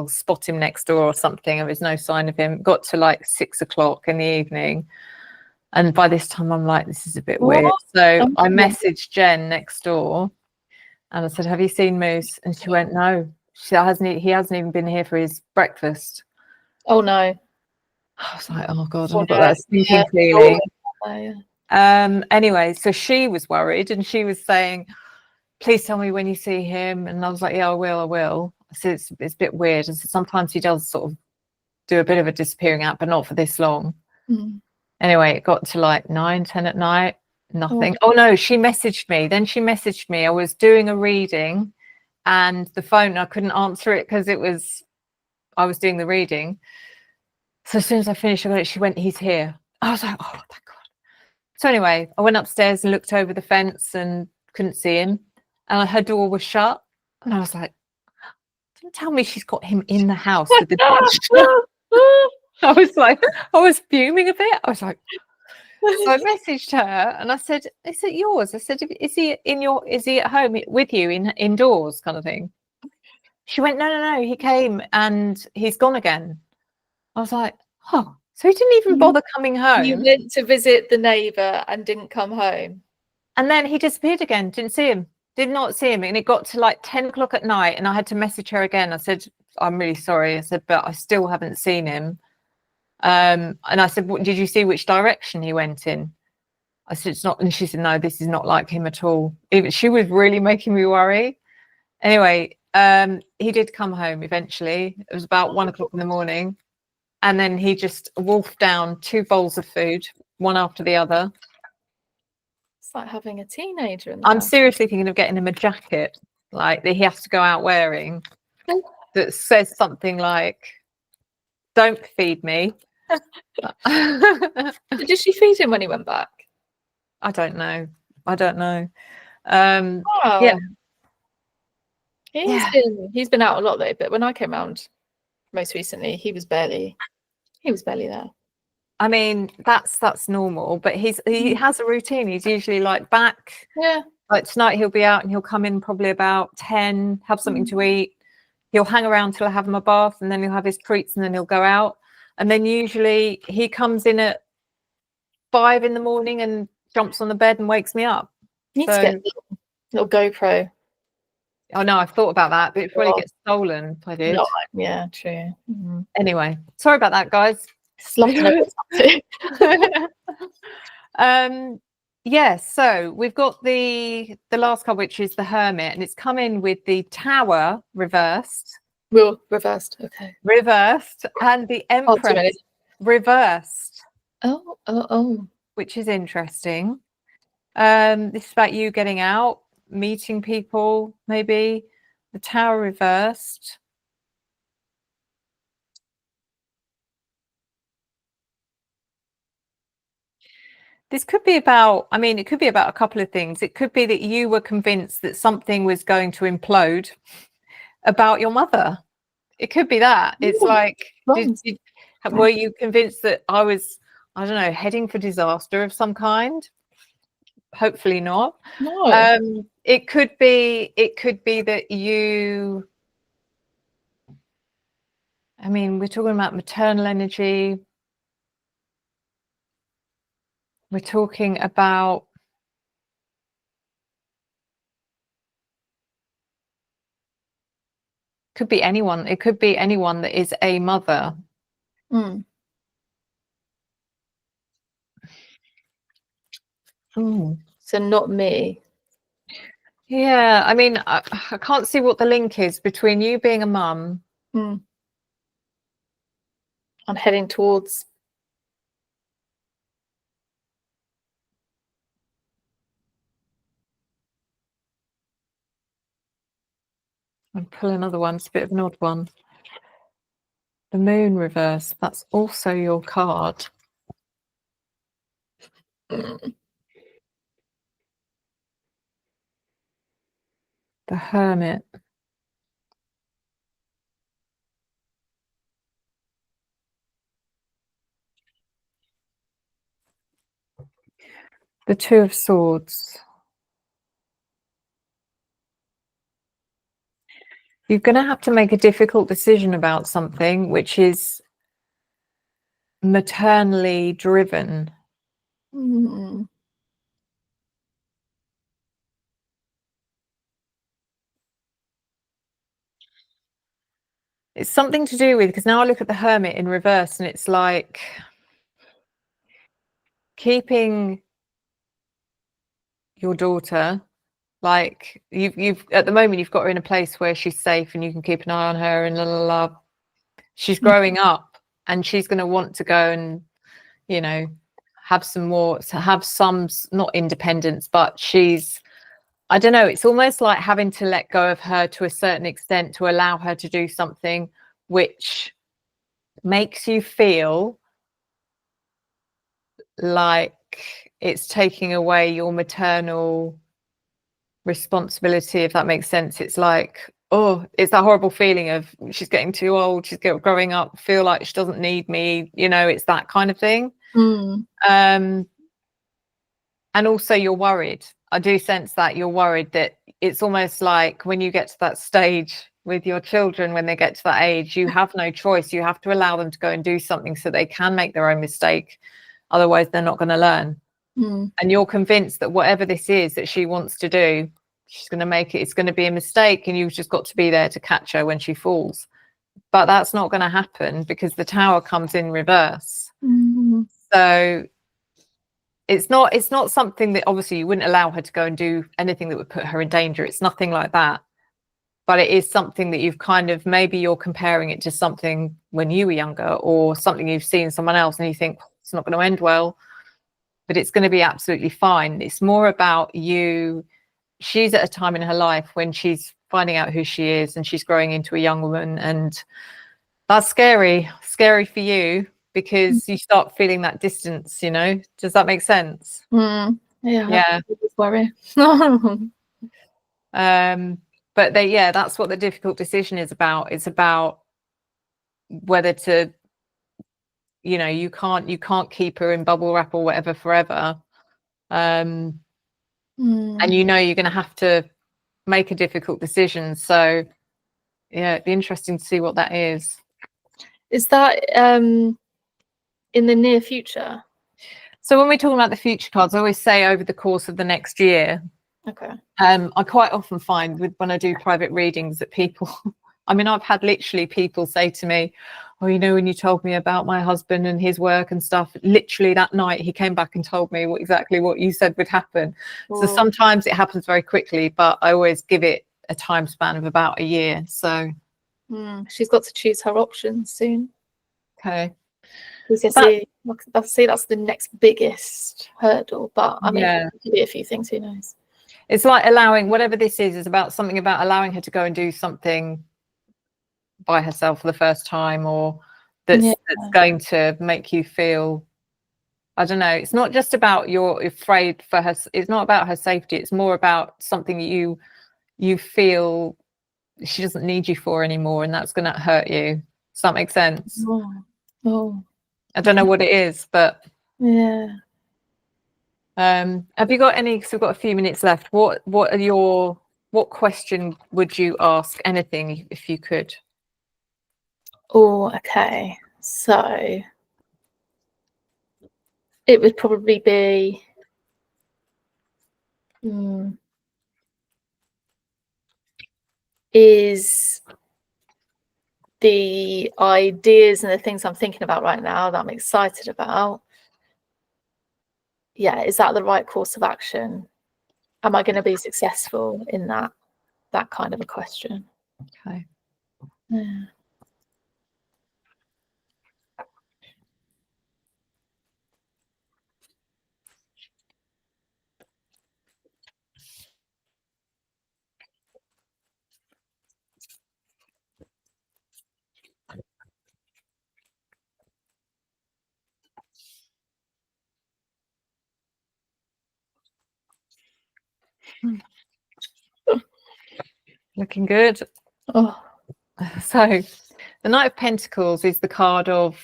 spot him next door or something, and there's no sign of him. Got to like 6 o'clock in the evening. And by this time I'm like, this is a bit weird. So I messaged Jen next door and I said, have you seen Moose? And she went, no, he hasn't even been here for his breakfast. Oh no. I was like, oh God, I've got that stinking feeling. Anyway, so she was worried and she was saying, please tell me when you see him. And I was like, yeah, I will. I said, it's a bit weird. And so sometimes he does sort of do a bit of a disappearing act, but not for this long. Anyway, it got to like 9, 10 at night, nothing. Oh no, she messaged me. Then she messaged me. I was doing a reading and the phone, I couldn't answer it because I was doing the reading. So as soon as I finished, she went, he's here. I was like, oh, thank God. So anyway, I went upstairs and looked over the fence and couldn't see him. And her door was shut. And I was like, don't tell me she's got him in the house with the door shut. I was fuming a bit. I was like, so I messaged her and I said, is it yours? I said, is he at home with you indoors kind of thing? She went, no, he came and he's gone again. I was like, oh, so he didn't even bother coming home. You went to visit the neighbour and didn't come home. And then he disappeared again. Did not see him. And it got to like 10 o'clock at night and I had to message her again. I said, I'm really sorry. I said, but I still haven't seen him. And I said, did you see which direction he went in? I said, it's not. And she said, no, this is not like him at all. She was really making me worry. Anyway, he did come home eventually. It was about 1 o'clock in the morning. And then he just wolfed down 2 bowls of food, one after the other. It's like having a teenager in the I'm house. seriously thinking of getting him a jacket like that he has to go out wearing that says something like, don't feed me. Did she feed him when he went back? I don't know. Yeah. He's been out a lot though, but when I came around most recently, he was barely there. I mean, that's normal, but he has a routine. He's usually like back. Yeah. Like tonight he'll be out and he'll come in probably about 10, have something to eat. He'll hang around till I have him a bath and then he'll have his treats and then he'll go out. And then usually he comes in at 5 in the morning and jumps on the bed and wakes me up. Need to get a little GoPro. Oh no, I've thought about that, but it probably gets stolen if I did. No, yeah, true. Anyway, sorry about that, guys. Yeah, so we've got the last card, which is the Hermit, and it's come in with the Tower reversed. Reversed, okay. Reversed, and the Empress reversed. Oh. Which is interesting. This is about you getting out, meeting people, maybe. The Tower reversed. This could be about, it could be about a couple of things. It could be that you were convinced that something was going to implode about your mother. It could be that. It's like, were you convinced that I was, I don't know, heading for disaster of some kind? Hopefully not. No. It could be that you, we're talking about maternal energy. We're talking about could be anyone. It could be anyone that is a mother. So not me. Yeah, I can't see what the link is between you being a mum. I'm heading towards. I'll pull another one. It's a bit of an odd one. The Moon reverse. That's also your card. The Hermit. The Two of Swords. You're going to have to make a difficult decision about something which is maternally driven. It's something to do with, because now I look at the Hermit in reverse and it's like keeping your daughter, like you've at the moment you've got her in a place where she's safe and you can keep an eye on her and la la la. She's growing up and she's going to want to go and, you know, have some not independence, but I don't know, it's almost like having to let go of her to a certain extent to allow her to do something which makes you feel like it's taking away your maternal responsibility, if that makes sense. It's like, oh, it's that horrible feeling of she's getting too old, she's growing up, feel like she doesn't need me, you know, it's that kind of thing. And also you're worried. I do sense that you're worried that it's almost like when you get to that stage with your children, when they get to that age, you have no choice. You have to allow them to go and do something so they can make their own mistake. Otherwise, they're not going to learn. And you're convinced that whatever this is that she wants to do, she's going to make it. It's going to be a mistake. And you've just got to be there to catch her when she falls. But that's not going to happen because the Tower comes in reverse. So it's not something that obviously you wouldn't allow her to go and do anything that would put her in danger. It's nothing like that. But it is something that you've kind of, maybe you're comparing it to something when you were younger or something you've seen someone else and you think it's not going to end well, but it's going to be absolutely fine. It's more about you. She's at a time in her life when she's finding out who she is and she's growing into a young woman, and that's scary for you because you start feeling that distance, you know. Does that make sense? Yeah. Worry. But that's what the difficult decision is about. It's about whether to, you know, you can't keep her in bubble wrap or whatever forever. And you know you're going to have to make a difficult decision. So yeah, it'd be interesting to see what that is. Is that in the near future? So when we're talking about the future cards, I always say over the course of the next year. Okay. I quite often find when I do private readings that people, I mean, I've had literally people say to me, oh, you know, when you told me about my husband and his work and stuff, literally that night he came back and told me exactly what you said would happen. So sometimes it happens very quickly, but I always give it a time span of about a year. So she's got to choose her options soon. Okay. That's the next biggest hurdle, but I mean, it could be a few things, who knows. It's like allowing, whatever this is about something about allowing her to go and do something by herself for the first time, or that's going to make you feel, I don't know, it's not just about you're afraid for her, it's not about her safety, it's more about something you feel she doesn't need you for anymore, and that's going to hurt you. Does that make sense? I don't know what it is, but have you got any, because we've got a few minutes left, what question would you ask? Anything, if you could. Okay, so it would probably be is the ideas and the things I'm thinking about right now that I'm excited about, is that the right course of action? Am I going to be successful in that kind of a question? Okay. Looking good. Oh. So the Knight of Pentacles is the card of,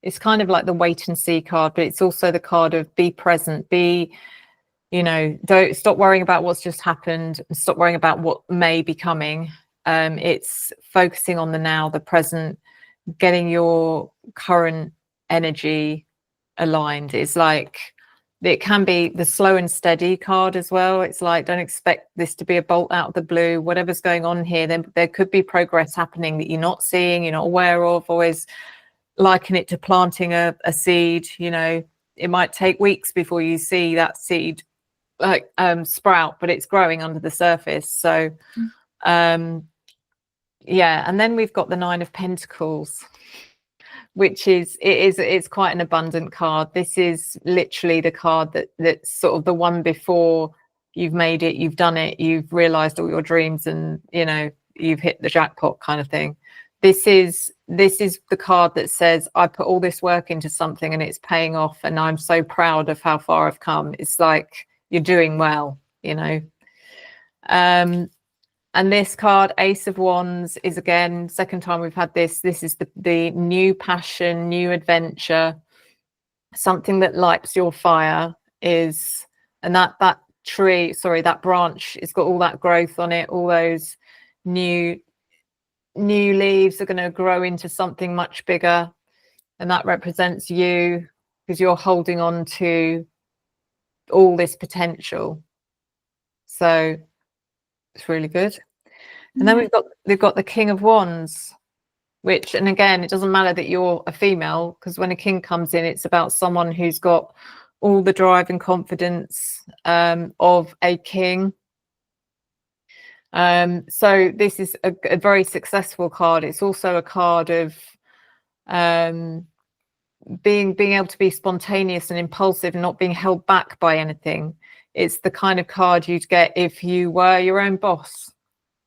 it's kind of like the wait and see card, but it's also the card of be present, don't stop worrying about what's just happened, stop worrying about what may be coming. It's focusing on the now, the present, getting your current energy aligned. It's like, it can be the slow and steady card as well. It's like, don't expect this to be a bolt out of the blue. Whatever's going on here, then there could be progress happening that you're not seeing, you're not aware of. Always liken it to planting a seed. It might take weeks before you see that seed like sprout, but it's growing under the surface. So yeah. And then we've got the Nine of Pentacles, which it's quite an abundant card. This is literally the card that's sort of the one before you've made it, you've done it, you've realized all your dreams, and you've hit the jackpot kind of thing. This is the card that says, I put all this work into something and it's paying off, and I'm so proud of how far I've come. It's like, you're doing well. And this card, Ace of Wands, is again, second time we've had this. This is the new passion, new adventure, something that lights your fire is, and that branch, it's got all that growth on it. All those new leaves are going to grow into something much bigger. And that represents you, because you're holding on to all this potential. So it's really good. And then we've got the King of Wands, which, and again, it doesn't matter that you're a female, because when a king comes in, it's about someone who's got all the drive and confidence of a king. So this is a very successful card. It's also a card of being able to be spontaneous and impulsive and not being held back by anything. It's the kind of card you'd get if you were your own boss,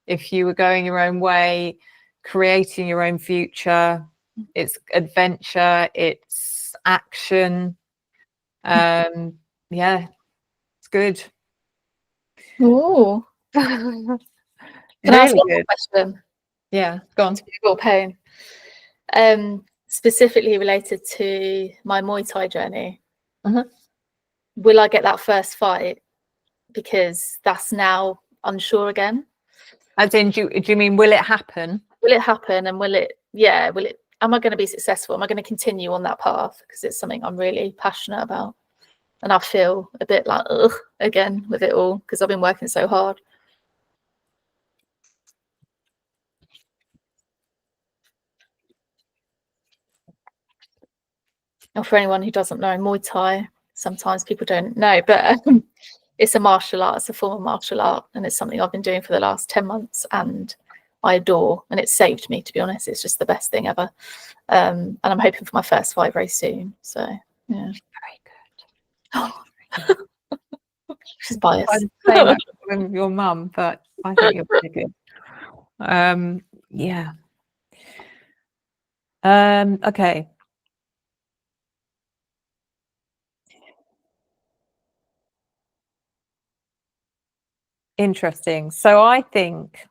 if you were going your own way, creating your own future. It's adventure, it's action. Yeah, it's good. Oh. Can I ask one question? Yeah, go on. Your pain. Specifically related to my Muay Thai journey. Will I get that first fight? Because that's now unsure again. As in, do you mean, will it happen? Will it happen? And will it, am I going to be successful? Am I going to continue on that path? Because it's something I'm really passionate about. And I feel a bit like, ugh, again, with it all, because I've been working so hard. And for anyone who doesn't know, Muay Thai, sometimes people don't know, but it's a martial art, it's a form of martial art, and it's something I've been doing for the last 10 months, and I adore, and it's saved me, to be honest. It's just the best thing ever. And I'm hoping for my first fight very soon. So, yeah. Very good. She's biased. I'm saying that with your mum, but I think you're pretty good. Yeah. Okay. Interesting. So I think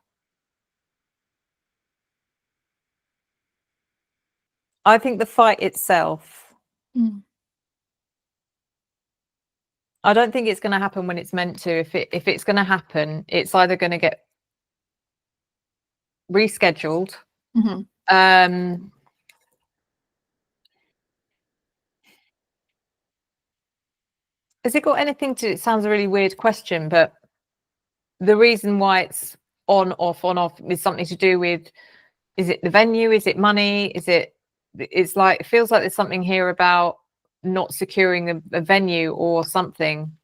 the fight itself, I don't think it's going to happen when it's meant to. If it's going to happen, it's either going to get rescheduled. Has it got anything to, it sounds a really weird question, but the reason why it's on, off is something to do with, is it the venue? Is it money? It's like, it feels like there's something here about not securing a venue or something.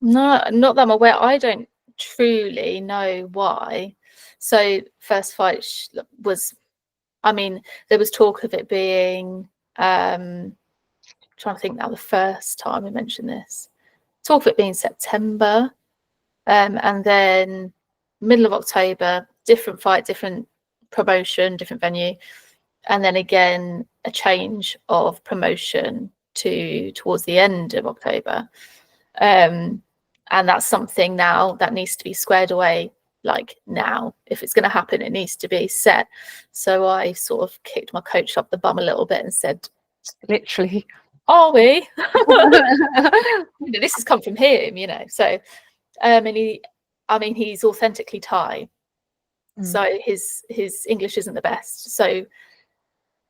No, not that I'm aware. I don't truly know why. So first fight was, I mean, there was talk of it being, trying to think now the first time we mentioned this, talk of it being September, and then middle of October, different fight, different promotion, different venue, and then again a change of promotion towards the end of October. And And that's something now that needs to be squared away, like now. If it's going to happen, it needs to be set. So I sort of kicked my coach up the bum a little bit and said, literally. are we? This has come from him, you know. So and he's authentically Thai. So his English isn't the best. So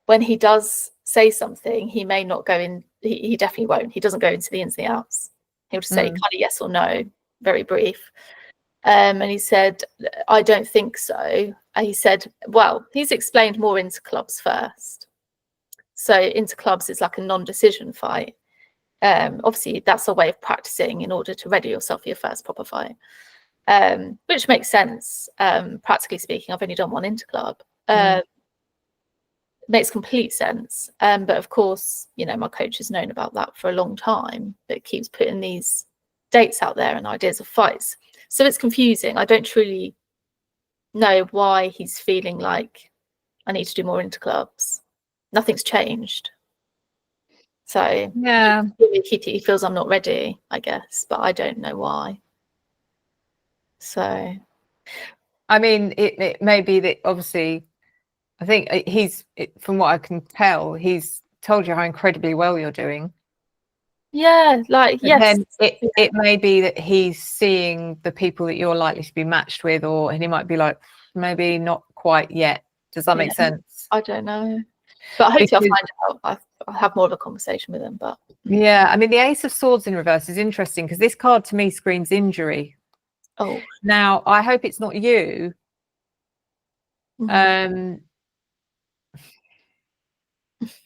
when he does say something, he may not go in, he definitely won't. He doesn't go into the ins and the outs. He'll just say kind of yes or no, very brief. And he said, I don't think so. And he said, well, he's explained more into clubs first. So into clubs is like a non-decision fight. Obviously, that's a way of practicing in order to ready yourself for your first proper fight, which makes sense. Practically speaking, I've only done one interclub. Makes complete sense. But of course, you know, my coach has known about that for a long time, but keeps putting these dates out there and ideas of fights. So it's confusing. I don't truly know why he's feeling like I need to do more interclubs. Nothing's changed. So yeah, he feels I'm not ready, I guess, but I don't know why. So I mean, it may be that obviously, I think from what I can tell, he's told you how incredibly well you're doing. Yeah, like, But yes. then it may be that he's seeing the people that you're likely to be matched with, and he might be like, maybe not quite yet. Does that make sense? I don't know. But hopefully I'll find out. I'll have more of a conversation with him. But yeah, I mean, the Ace of Swords in reverse is interesting because this card to me screams injury. Oh. Now, I hope it's not you. But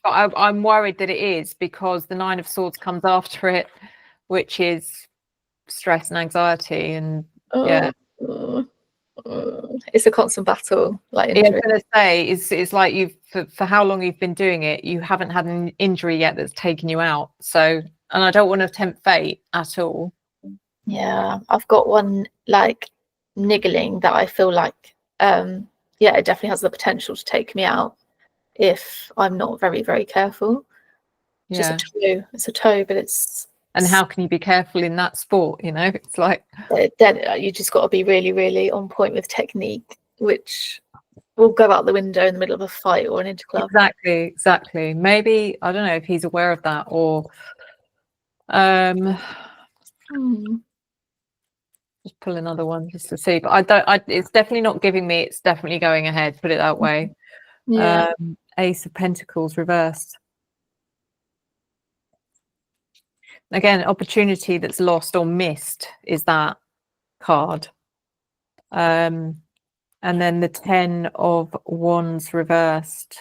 I'm worried that it is, because the Nine of Swords comes after it, which is stress and anxiety, and it's a constant battle. Like, yeah, I was going to say, it's like you've for how long you've been doing it, you haven't had an injury yet that's taken you out. So, and I don't want to tempt fate at all. Yeah, I've got one like niggling that I feel like it definitely has the potential to take me out if I'm not very, very careful. Yeah. It's a toe, but it's. And how can you be careful in that sport? You know, it's like then you just got to be really, really on point with technique, which will go out the window in the middle of a fight or an interclub. Exactly. Maybe, I don't know if he's aware of that, or just pull another one just to see. But it's definitely not giving me, it's definitely going ahead, put it that way. Yeah. Ace of Pentacles reversed. Again, opportunity that's lost or missed is that card. And then the 10 of Wands reversed.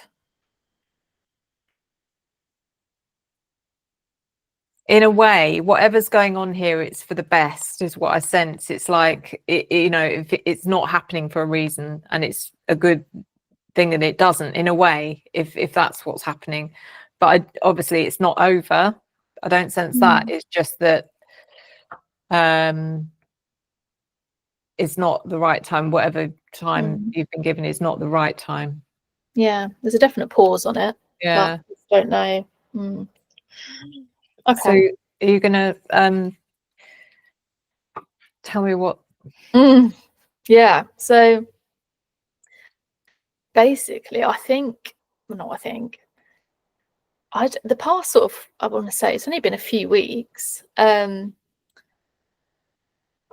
In a way, whatever's going on here, it's for the best, is what I sense. It's like, you know, if it's not happening for a reason, and it's a good thing that it doesn't, in a way, if that's what's happening. But obviously it's not over. I don't sense that. It's just that it's not the right time. Whatever time you've been given is not the right time. Yeah, there's a definite pause on it. Yeah, but I don't know. Okay. So are you gonna tell me what? Yeah, so basically the past sort of, I want to say, it's only been a few weeks. I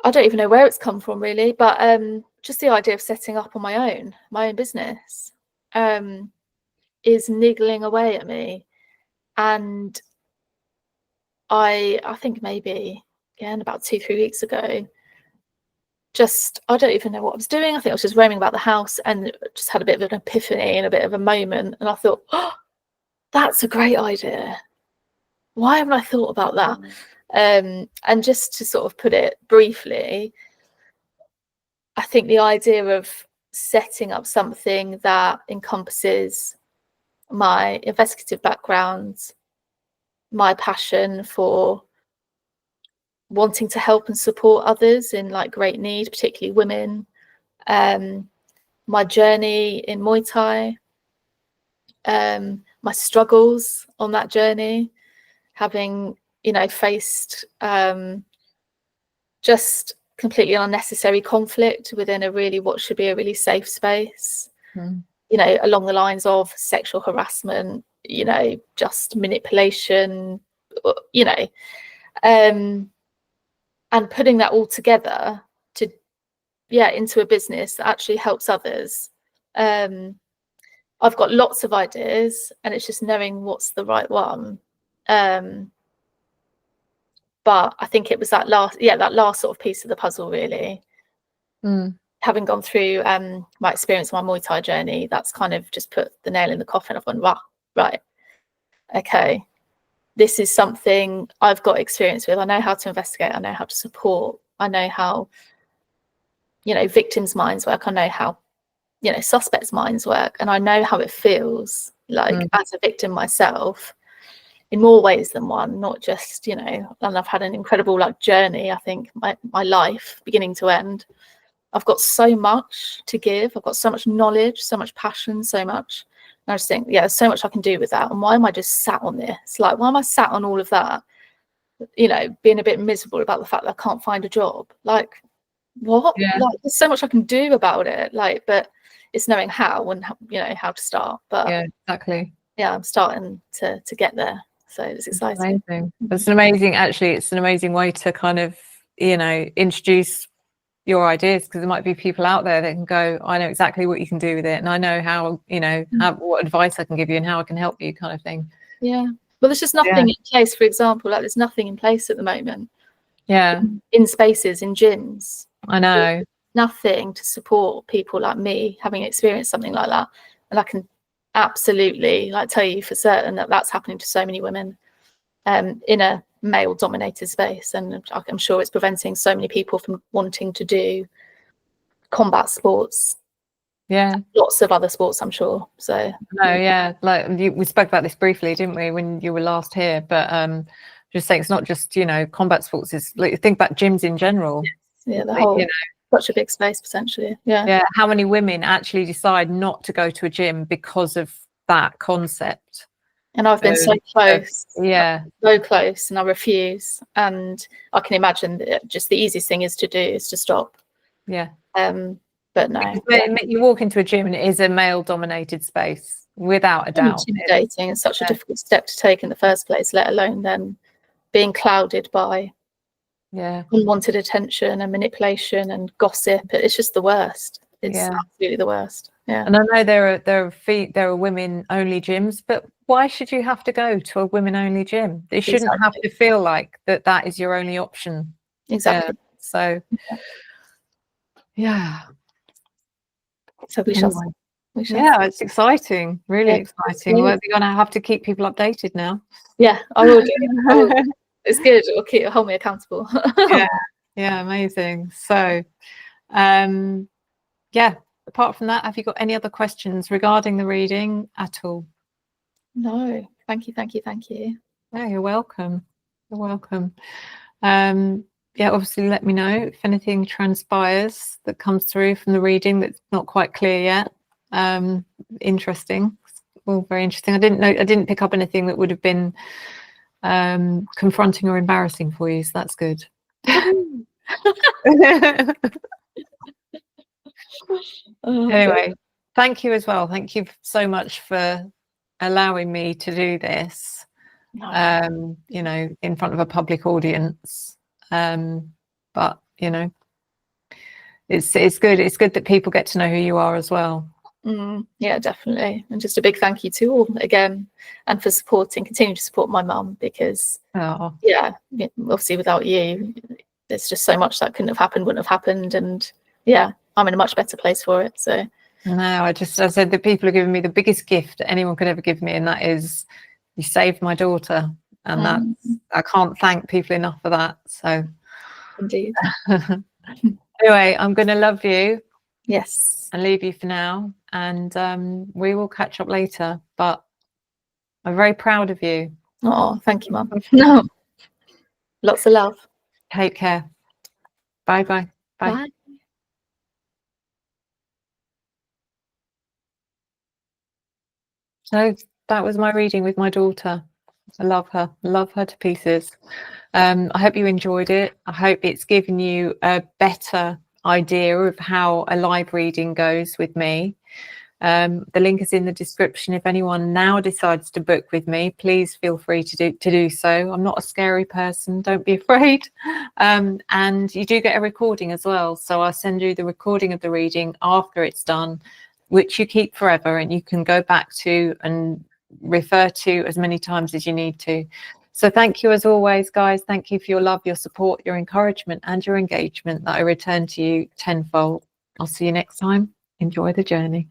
don't even know where it's come from really, but just the idea of setting up on my own business is niggling away at me. And I think maybe, again, about 2-3 weeks ago, I don't even know what I was doing. I think I was just roaming about the house and just had a bit of an epiphany and a bit of a moment. And I thought, oh, that's a great idea. Why haven't I thought about that? And just to sort of put it briefly, I think the idea of setting up something that encompasses my investigative background, my passion for wanting to help and support others in like great need, particularly women, my journey in Muay Thai, my struggles on that journey, having, you know, faced just completely unnecessary conflict within a really what should be a really safe space. You know, along the lines of sexual harassment, you know, just manipulation, you know, and putting that all together to, into a business that actually helps others. I've got lots of ideas, and it's just knowing what's the right one. But I think it was that last sort of piece of the puzzle, really. Having gone through my experience, my Muay Thai journey, that's kind of just put the nail in the coffin. I've gone, wow, right, okay, this is something I've got experience with. I know how to investigate. I know how to support. I know how, you know, victims' minds work. I know how, you know, suspects' minds work. And I know how it feels like as a victim myself in more ways than one, not just, you know, and I've had an incredible like journey, I think, my life beginning to end. I've got so much to give. I've got so much knowledge, so much passion, so much. And I just think, yeah, there's so much I can do with that. And why am I just sat on this? Like, why am I sat on all of that? You know, being a bit miserable about the fact that I can't find a job. Like, what? Yeah. Like, there's so much I can do about it. Like, but it's knowing how and, you know, how to start. But yeah, exactly. Yeah, I'm starting to get there. So it's exciting. Amazing. It's an amazing, actually, it's an amazing way to kind of, you know, introduce your ideas, because there might be people out there that can go, I know exactly what you can do with it, and I know how, you know, what advice I can give you and how I can help you, kind of thing. Yeah. Well, there's just nothing in place, for example, like there's nothing in place at the moment. Yeah. In spaces, in gyms. I know. Nothing to support people like me having experienced something like that. And I can absolutely like tell you for certain that that's happening to so many women in a male dominated space, and I'm sure it's preventing so many people from wanting to do combat sports, lots of other sports, I'm sure. So like we spoke about this briefly, didn't we, when you were last here, but just saying it's not just, you know, combat sports, is like, think about gyms in general. The whole, you know, such a big space potentially. How many women actually decide not to go to a gym because of that concept? And I've been so close, so close, and I refuse. And I can imagine that just the easiest thing is to stop. But no, you walk into a gym and it is a male dominated space, without a doubt. Intimidating. It's such a difficult step to take in the first place, let alone then being clouded by unwanted attention and manipulation and gossip. It's just the worst. It's absolutely the worst. And I know there are women only gyms, but why should you have to go to a women only gym? It shouldn't have to feel like that is your only option. Exactly. So so we shall see. It's exciting, really exciting. We're gonna have to keep people updated now. I will do. It's good. It'll hold me accountable. Amazing. So apart from that, have you got any other questions regarding the reading at all? No, thank you. No, you're welcome. Obviously let me know if anything transpires that comes through from the reading that's not quite clear yet. Interesting. All very interesting. I didn't pick up anything that would have been confronting or embarrassing for you, so that's good. Anyway, thank you as well. Thank you so much for allowing me to do this, you know, in front of a public audience. But you know, it's good that people get to know who you are as well. Yeah, definitely. And just a big thank you to all again, and for continue to support my mum, because obviously without you, there's just so much that wouldn't have happened, and I'm in a much better place for it. So no, I said that people are giving me the biggest gift anyone could ever give me, and that is you saved my daughter, and I can't thank people enough for that. So indeed. Anyway, I'm going to love you. Yes. And leave you for now, and we will catch up later. But I'm very proud of you. Oh, thank you, Mum. No, lots of love. Take care. Bye. So that was my reading with my daughter. I love her to pieces. I hope you enjoyed it. I hope it's given you a better idea of how a live reading goes with me. The link is in the description. If anyone now decides to book with me, please feel free to do so. I'm not a scary person, don't be afraid. And you do get a recording as well, so I'll send you the recording of the reading after it's done, which you keep forever, and you can go back to and refer to as many times as you need to. So thank you as always, guys. Thank you for your love, your support, your encouragement, and your engagement that I return to you tenfold. I'll see you next time. Enjoy the journey.